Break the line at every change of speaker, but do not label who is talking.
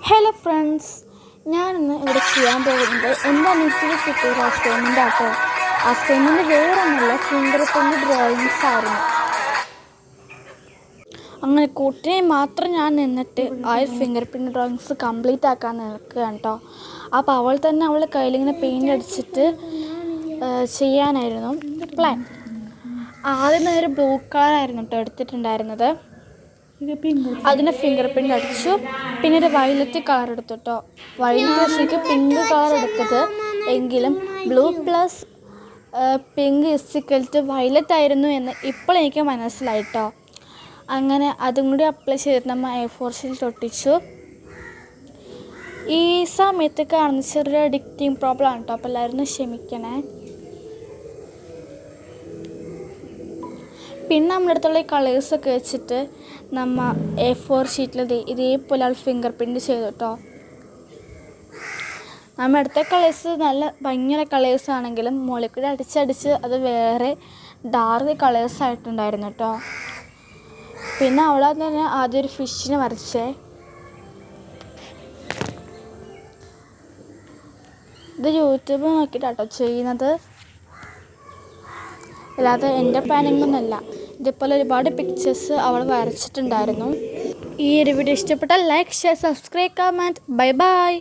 Hello friends, ഞാനിന്ന് ഇവിടെ ചെയ്യാൻ പോകുന്നത് എൻ്റെ അനിയത്തിക്ക് കിട്ടിയൊരു അസൈൻമെൻ്റ് ആട്ടോ. അസൈൻമെൻറ്റ് വേറൊന്നുമില്ല, ഫിംഗർ പ്രിൻ്റ് ഡ്രോയിങ്സ് ആയിരുന്നു. അങ്ങനെ കൂട്ടിനെ മാത്രം ഞാൻ നിന്നിട്ട് ആ ഫിംഗർ പ്രിൻ്റ് ഡ്രോയിങ്സ് കംപ്ലീറ്റ് ആക്കാൻ നിൽക്കുകയാണ് കേട്ടോ. അപ്പോൾ അവൾ തന്നെ അവളുടെ കയ്യിലിങ്ങനെ പെയിൻ്റ് അടിച്ചിട്ട് ചെയ്യാനായിരുന്നു പ്ലാൻ. ആദ്യം ഒരു ബ്ലൂ കളറായിരുന്നു കേട്ടോ എടുത്തിട്ടുണ്ടായിരുന്നത്. അതിന് ഫിംഗർ പ്രിൻ്റ് അടിച്ചു. പിന്നെ ഒരു വയലറ്റ് കളർ എടുത്തു കേട്ടോ. വയലറ്റ് ശരിക്കും പിങ്ക് കളർ എടുത്തത്, എങ്കിലും ബ്ലൂ പ്ലസ് പിങ്ക് ഇസിക്കൽറ്റ് വയലറ്റ് ആയിരുന്നു എന്ന് ഇപ്പോൾ എനിക്ക് മനസ്സിലായിട്ടോ. അങ്ങനെ അതും കൂടി അപ്ലൈ ചെയ്തിട്ട് നമ്മൾ A4 ഷീറ്റിൽ ഒട്ടിച്ചു. ഈ സമയത്ത് കാണുന്ന ചെറിയ എഡിറ്റിംഗ് പ്രോബ്ലം ആണ് കേട്ടോ, അപ്പോൾ എല്ലാവരും ക്ഷമിക്കണേ. പിന്നെ നമ്മുടെ അടുത്തുള്ള ഈ കളേഴ്സൊക്കെ വെച്ചിട്ട് നമ്മൾ A4 ഷീറ്റിൽ ഇതേപോലെ ഫിംഗർ പ്രിൻ്റ് ചെയ്തു കേട്ടോ. നമ്മൾ എടുത്ത കളേഴ്സ് നല്ല ഭംഗിയുള്ള കളേഴ്സ് ആണെങ്കിലും മുകളിൽ കൂടി അടിച്ചടിച്ച് അത് വേറെ ഡാർക്ക് കളേഴ്സ് ആയിട്ടുണ്ടായിരുന്നു കേട്ടോ. പിന്നെ അവളെ തന്നെ ആദ്യം ഒരു ഫിഷിനെ വരച്ചേ. ഇത് യൂട്യൂബ് നോക്കിയിട്ടാട്ടോ ചെയ്യുന്നത്, അല്ലാതെ എൻ്റെ പ്ലാനിങ്ങൊന്നുമല്ല. ഇതേപോലെ ഒരുപാട് പിക്ചേഴ്സ് അവൾ വരച്ചിട്ടുണ്ടായിരുന്നു. ഈ ഒരു വീഡിയോ ഇഷ്ടപ്പെട്ടാൽ like, share, subscribe, comment. Bye bye.